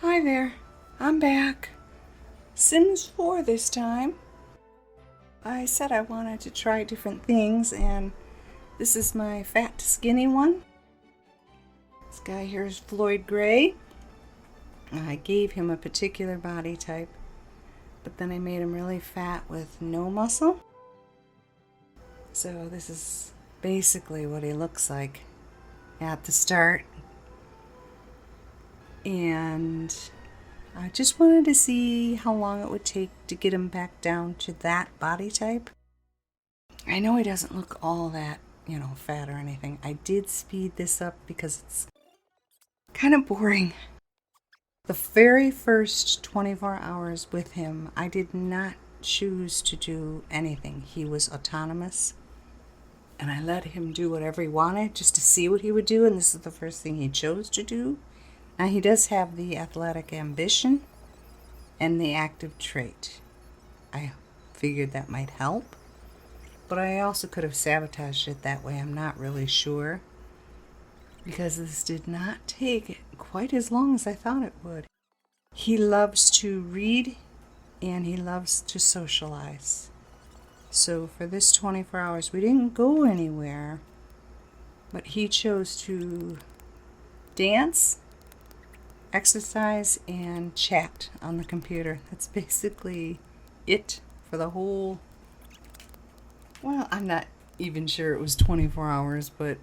Hi there, I'm back. Sims 4 this time. I said I wanted to try different things, and this is my fat to skinny one. This guy here is Floyd Gray. I gave him a particular body type, but then I made him really fat with no muscle. So this is basically what he looks like at the start. And I just wanted to see how long it would take to get him back down to that body type. I know he doesn't look all that, fat or anything. I did speed this up because it's kind of boring. The very first 24 hours with him, I did not choose to do anything. He was autonomous, and I let him do whatever he wanted just to see what he would do, and this is the first thing he chose to do. Now, he does have the athletic ambition and the active trait. I figured that might help, but I also could have sabotaged it that way. I'm not really sure, because this did not take quite as long as I thought it would. He loves to read and he loves to socialize. So for this 24 hours, we didn't go anywhere, but he chose to dance, exercise, and chat on the computer. That's basically it for the whole, well, I'm not even sure it was 24 hours, but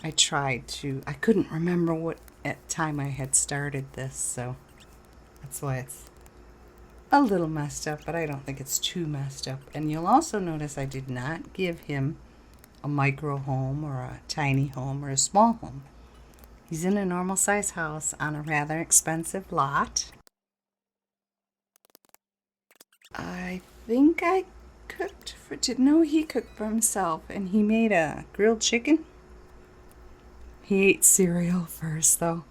I couldn't remember what time I had started this, so that's why it's a little messed up, but I don't think it's too messed up. And you'll also notice I did not give him a micro home or a tiny home or a small home. He's in a normal size house on a rather expensive lot. I think I cooked for, no, he cooked for himself, and he made a grilled chicken. He ate cereal first, though.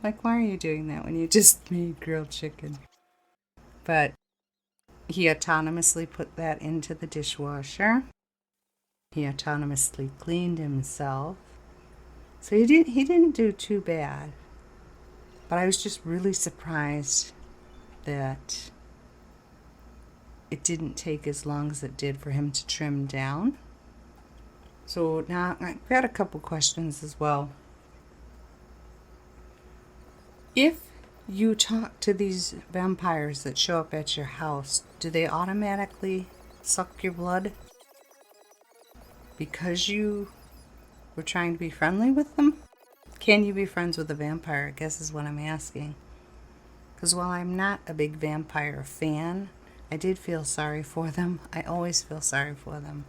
Like, why are you doing that when you just made grilled chicken? But he autonomously put that into the dishwasher. He autonomously cleaned himself. So he didn't do too bad. But I was just really surprised that it didn't take as long as it did for him to trim down. So now I've got a couple questions as well. If you talk to these vampires that show up at your house, do they automatically suck your blood because you were trying to be friendly with them? Can you be friends with a vampire, I guess is what I'm asking. Because while I'm not a big vampire fan, I did feel sorry for them. I always feel sorry for them.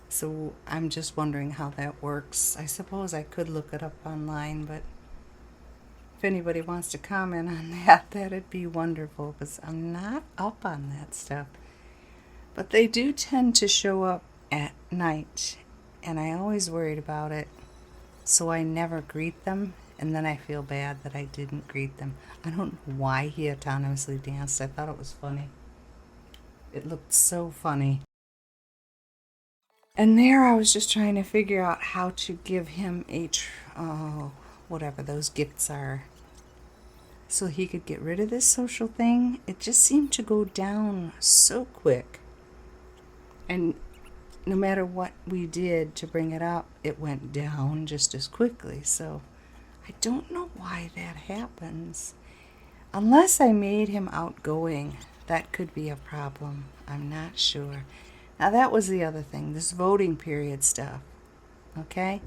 So I'm just wondering how that works. I suppose I could look it up online, but if anybody wants to comment on that, that'd be wonderful, because I'm not up on that stuff. But they do tend to show up at night, and I always worried about it, so I never greet them, and then I feel bad that I didn't greet them. I don't know why he autonomously danced. I thought it was funny. It looked so funny. And there I was just trying to figure out how to give him whatever those gifts are, so he could get rid of this social thing. It just seemed to go down so quick. And no matter what we did to bring it up, it went down just as quickly. So I don't know why that happens. Unless I made him outgoing, that could be a problem. I'm not sure. Now that was the other thing, this voting period stuff. Okay?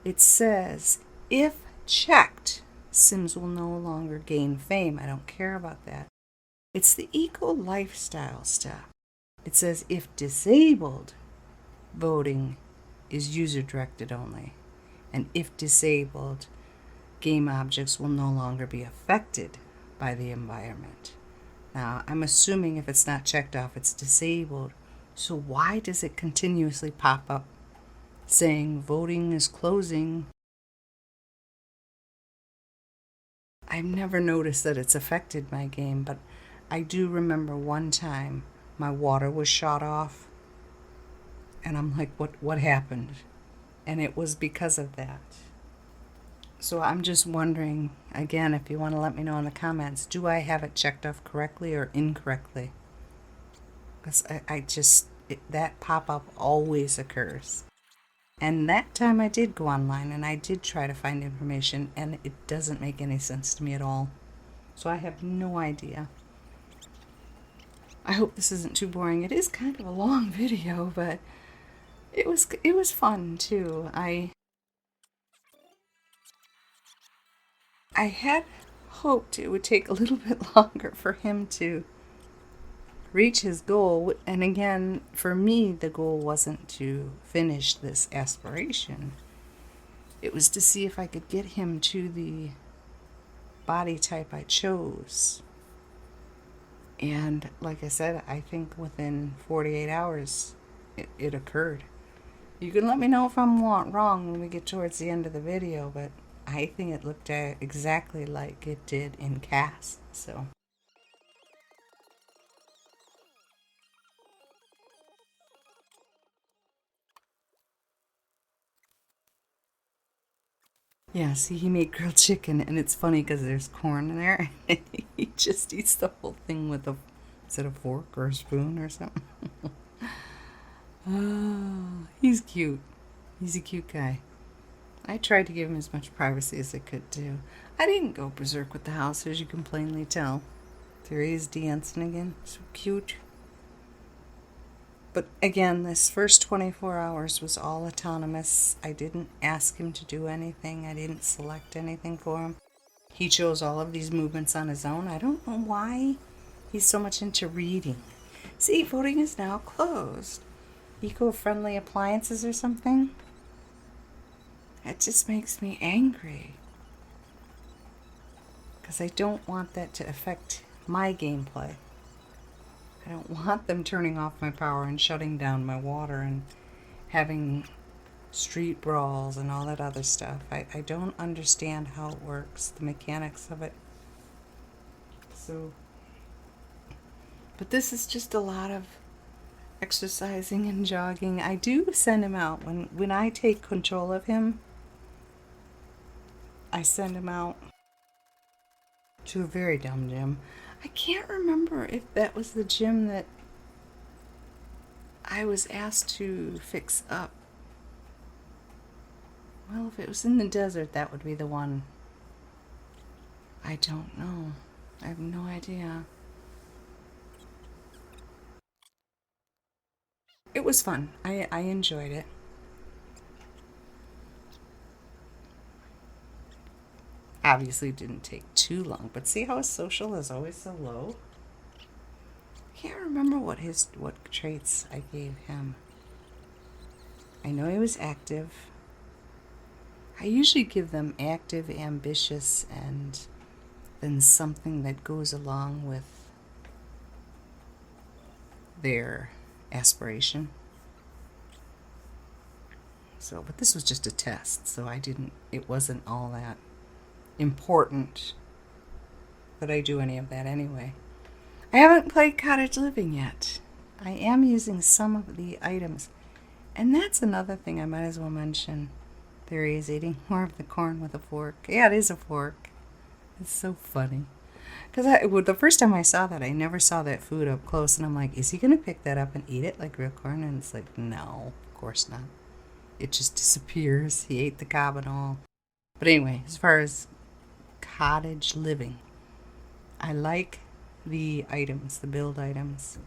It says, if checked, Sims will no longer gain fame. I don't care about that. It's the eco-lifestyle stuff. It says, if disabled, voting is user-directed only. And if disabled, game objects will no longer be affected by the environment. Now, I'm assuming if it's not checked off, it's disabled. So why does it continuously pop up saying voting is closing? I've never noticed that it's affected my game, but I do remember one time my water was shut off, and I'm like, what happened? And it was because of that. So I'm just wondering, again, if you want to let me know in the comments, do I have it checked off correctly or incorrectly? Because that pop-up always occurs. And that time I did go online and I did try to find information, and it doesn't make any sense to me at all. So I have no idea. I hope this isn't too boring. It is kind of a long video, but it was fun too. I had hoped it would take a little bit longer for him to reach his goal. And again, for me, the goal wasn't to finish this aspiration. It was to see if I could get him to the body type I chose. And like I said, I think within 48 hours, it occurred. You can let me know if I'm wrong when we get towards the end of the video, but I think it looked exactly like it did in cast. So yeah, see, he made grilled chicken, and it's funny because there's corn in there. He just eats the whole thing with is it a fork or a spoon or something? Oh, he's cute. He's a cute guy. I tried to give him as much privacy as I could do. I didn't go berserk with the house, as you can plainly tell. There he is dancing again. So cute. But again, this first 24 hours was all autonomous. I didn't ask him to do anything. I didn't select anything for him. He chose all of these movements on his own. I don't know why he's so much into reading. See, voting is now closed. Eco-friendly appliances or something? It just makes me angry. Because I don't want that to affect my gameplay. I don't want them turning off my power and shutting down my water and having street brawls and all that other stuff. I don't understand how it works, the mechanics of it. So, but this is just a lot of exercising and jogging. I do send him out. When I take control of him, I send him out to a very dumb gym. I can't remember if that was the gym that I was asked to fix up. Well, if it was in the desert, that would be the one. I don't know. I have no idea. It was fun. I enjoyed it. Obviously, it didn't take too long, but see how his social is always so low? I can't remember what traits I gave him. I know he was active. I usually give them active, ambitious, and then something that goes along with their aspiration. So, but this was just a test, so it wasn't all that important that I do any of that anyway. I haven't played Cottage Living yet. I am using some of the items. And that's another thing I might as well mention. There he is eating more of the corn with a fork. Yeah, it is a fork. It's so funny. Because the first time I saw that, I never saw that food up close. And I'm like, is he going to pick that up and eat it like real corn? And it's like, no, of course not. It just disappears. He ate the cob and all. But anyway, as far as Cottage Living, I like the items, the build items.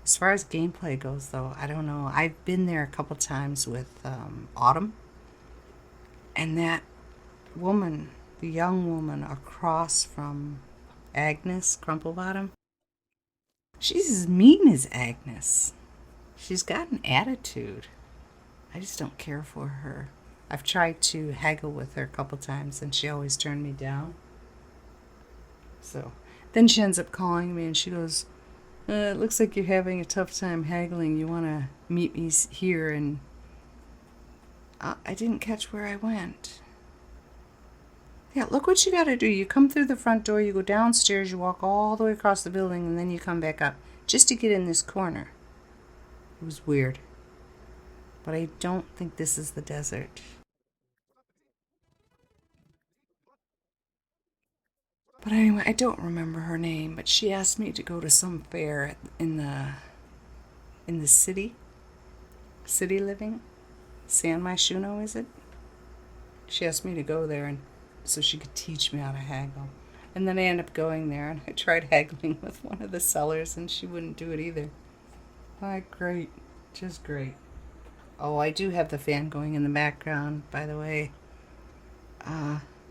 As far as gameplay goes, though, I don't know. I've been there a couple times with Autumn, and that woman, the young woman across from Agnes Crumplebottom, she's as mean as Agnes. She's got an attitude. I just don't care for her. I've tried to haggle with her a couple times, and she always turned me down. So then she ends up calling me, and she goes, it looks like you're having a tough time haggling. You want to meet me here? And I didn't catch where I went. Yeah, look what you got to do. You come through the front door, you go downstairs, you walk all the way across the building, and then you come back up just to get in this corner. It was weird. But I don't think this is the desert. But anyway, I don't remember her name, but she asked me to go to some fair in the city living. San Myshuno, is it? She asked me to go there and so she could teach me how to haggle. And then I ended up going there and I tried haggling with one of the sellers and she wouldn't do it either. Like, great. Just great. Oh, I do have the fan going in the background, by the way.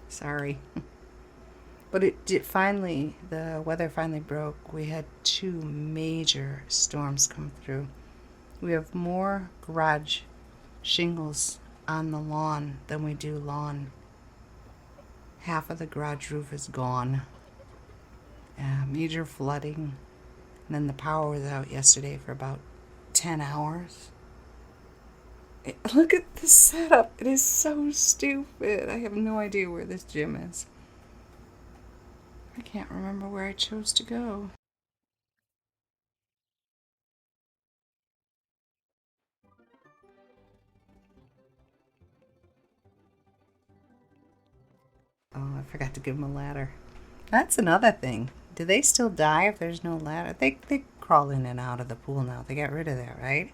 Sorry. But the weather finally broke. We had 2 major storms come through. We have more garage shingles on the lawn than we do lawn. Half of the garage roof is gone. Major flooding. And then the power was out yesterday for about 10 hours. Look at this setup. It is so stupid. I have no idea where this gym is. I can't remember where I chose to go. Oh, I forgot to give them a ladder. That's another thing. Do they still die if there's no ladder? They crawl in and out of the pool now. They got rid of that, right?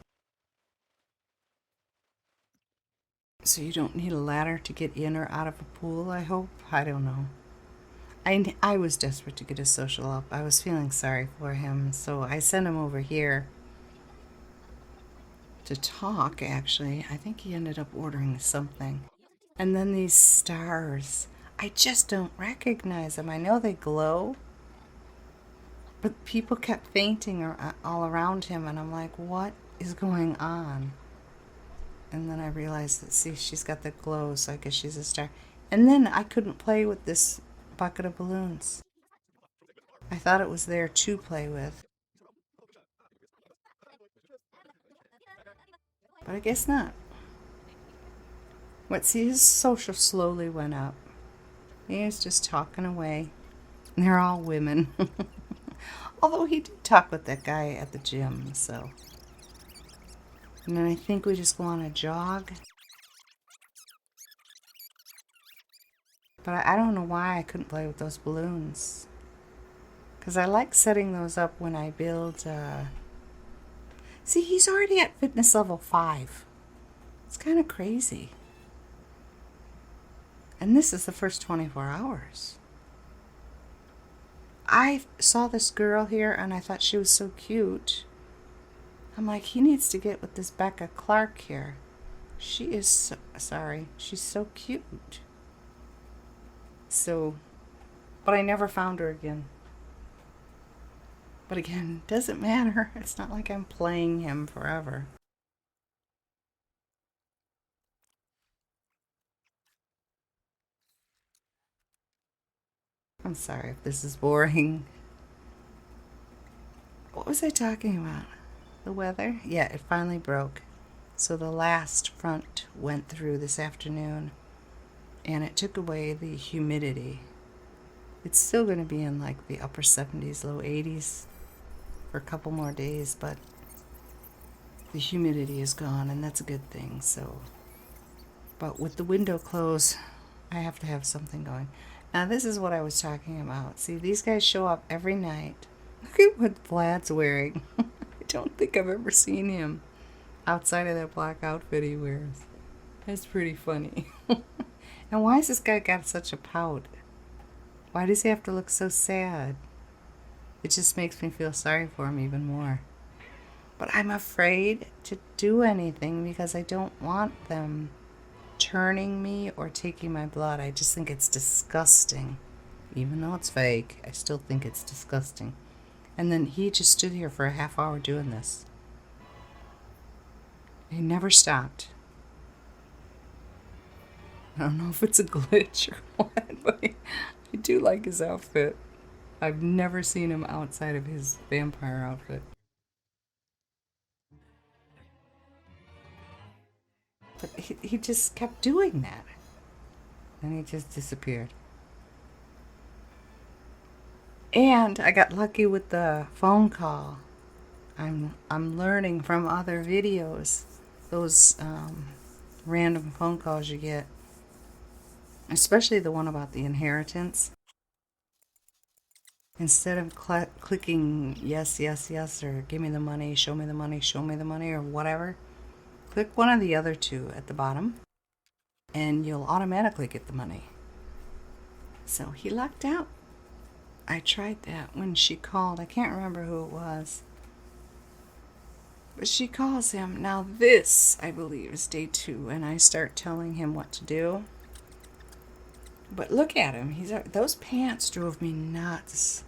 So you don't need a ladder to get in or out of a pool, I hope? I don't know. I was desperate to get his social up. I was feeling sorry for him, so I sent him over here to talk, actually. I think he ended up ordering something. And then these stars. I just don't recognize them. I know they glow, but people kept fainting all around him, and I'm like, what is going on? And then I realized that, see, she's got the glow, so I guess she's a star. And then I couldn't play with this bucket of balloons. I thought it was there to play with. But I guess not. But see, his social slowly went up. He was just talking away. And they're all women. Although he did talk with that guy at the gym, so. And then I think we just go on a jog. But I don't know why I couldn't play with those balloons. Because I like setting those up when I build. See, he's already at fitness level 5. It's kind of crazy. And this is the first 24 hours. I saw this girl here and I thought she was so cute. I'm like, he needs to get with this Becca Clark here. She is so, sorry, she's so cute. So, but I never found her again. But again, it doesn't matter. It's not like I'm playing him forever. I'm sorry if this is boring. What was I talking about? The weather? Yeah, it finally broke. So the last front went through this afternoon and it took away the humidity. It's still going to be in like the upper 70s, low 80s for a couple more days, but the humidity is gone and that's a good thing. So, but with the window closed, I have to have something going. Now this is what I was talking about. See, these guys show up every night. Look at what Vlad's wearing. I don't think I've ever seen him outside of that black outfit he wears. That's pretty funny. And why has this guy got such a pout? Why does he have to look so sad? It just makes me feel sorry for him even more. But I'm afraid to do anything because I don't want them turning me or taking my blood. I just think it's disgusting. Even though it's fake, I still think it's disgusting. And then he just stood here for a half hour doing this. He never stopped. I don't know if it's a glitch or what, but I do like his outfit. I've never seen him outside of his vampire outfit. But he just kept doing that. And he just disappeared. And I got lucky with the phone call. I'm learning from other videos. Those random phone calls you get. Especially the one about the inheritance. Instead of clicking yes, yes, yes, or give me the money, show me the money, show me the money, or whatever, click one of the other two at the bottom and you'll automatically get the money. So he lucked out. I tried that when she called. I can't remember who it was. But she calls him. Now this, I believe, is day 2, and I start telling him what to do. But look at him. Those pants drove me nuts.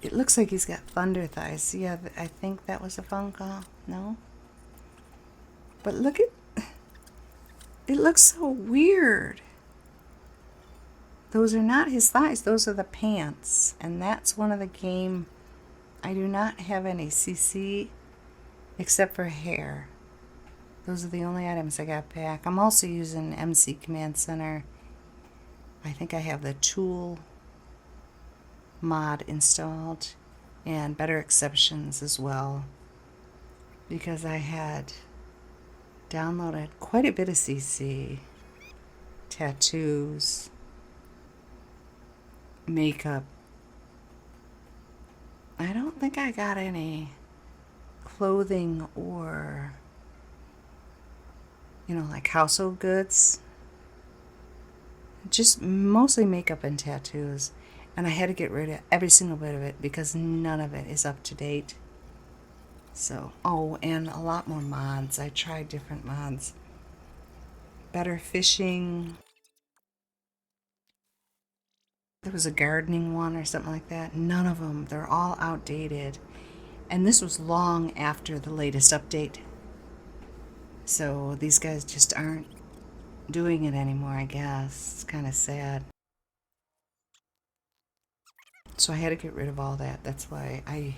It looks like he's got thunder thighs. Yeah, I think that was a phone call. No? But look at... It looks so weird. Those are not his thighs. Those are the pants. And that's one of the game... I do not have any CC except for hair. Those are the only items I got back. I'm also using MC Command Center. I think I have the tool mod installed and better exceptions as well, because I had downloaded quite a bit of CC, tattoos, makeup. I don't think I got any clothing or, like household goods. Just mostly makeup and tattoos. And I had to get rid of every single bit of it because none of it is up to date. So, and a lot more mods. I tried different mods. Better fishing. There was a gardening one or something like that. None of them. They're all outdated. And this was long after the latest update. So these guys just aren't doing it anymore, I guess. It's kind of sad. So I had to get rid of all that. That's why I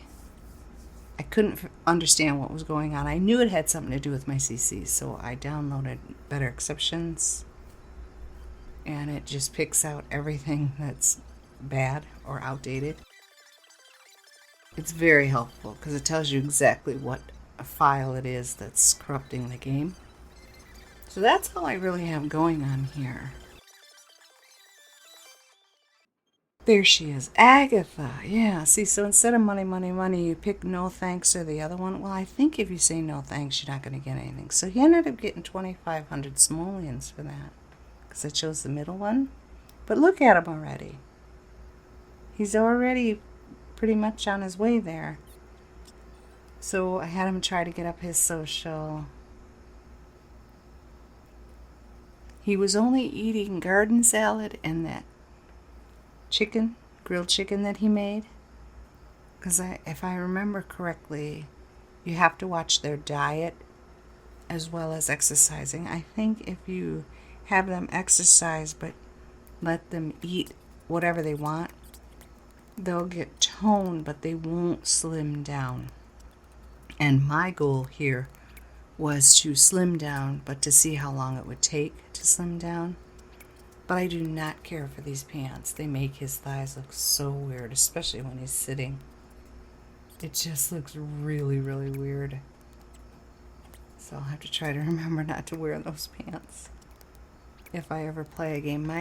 couldn't understand what was going on. I knew it had something to do with my CC, so I downloaded better exceptions. And it just picks out everything that's bad or outdated. It's very helpful because it tells you exactly what a file it is that's corrupting the game. So that's all I really have going on here. There she is, Agatha. Yeah, see, so instead of money, money, money, you pick no thanks or the other one. Well, I think if you say no thanks, you're not going to get anything. So he ended up getting 2,500 simoleons for that because I chose the middle one. But look at him already. He's already pretty much on his way there. So I had him try to get up his social. He was only eating garden salad and that grilled chicken that he made. Because if I remember correctly, you have to watch their diet as well as exercising. I think if you have them exercise but let them eat whatever they want, they'll get toned, but they won't slim down. And my goal here was to slim down, but to see how long it would take to slim down. But I do not care for these pants. They make his thighs look so weird, especially when he's sitting. It just looks really, really weird. So I'll have to try to remember not to wear those pants if I ever play a game.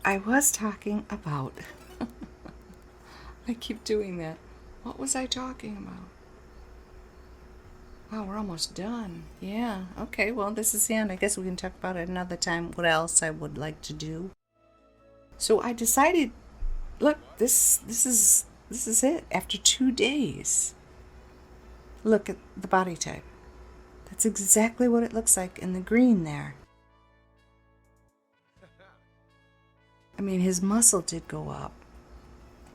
I was talking about... I keep doing that. What was I talking about? Wow, we're almost done. Yeah, okay, well, this is the end. I guess we can talk about it another time, what else I would like to do. So I decided, look, this is it. After 2 days. Look at the body type. That's exactly what it looks like in the green there. I mean, his muscle did go up,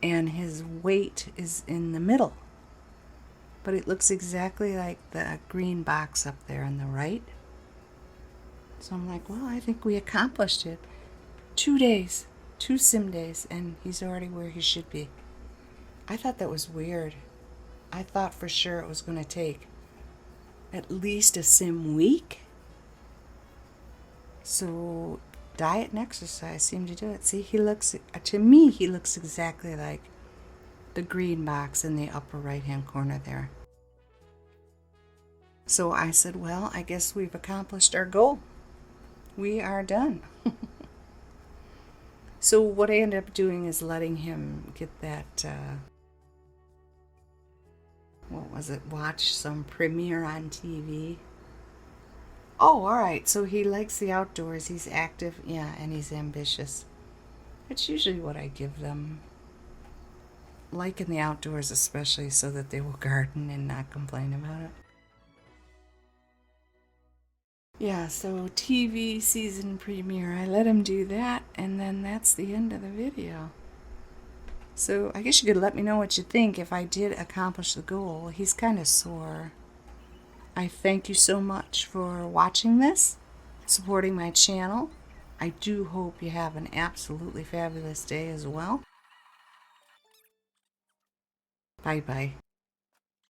and his weight is in the middle. But it looks exactly like the green box up there on the right. So I'm like, well, I think we accomplished it. 2 days, 2 sim days, and he's already where he should be. I thought that was weird. I thought for sure it was going to take at least a sim week. So diet and exercise seem to do it. See, to me, he looks exactly like the green box in the upper right hand corner there. So I said, well, I guess we've accomplished our goal. We are done. So what I ended up doing is letting him get that, what was it, watch some premiere on TV. Oh, all right. So he likes the outdoors. He's active, yeah, and he's ambitious. It's usually what I give them. Like in the outdoors, especially, so that they will garden and not complain about it. Yeah, so TV season premiere. I let him do that, and then that's the end of the video. So I guess you could let me know what you think if I did accomplish the goal. He's kind of sore. I thank you so much for watching this, supporting my channel. I do hope you have an absolutely fabulous day as well. Bye-bye.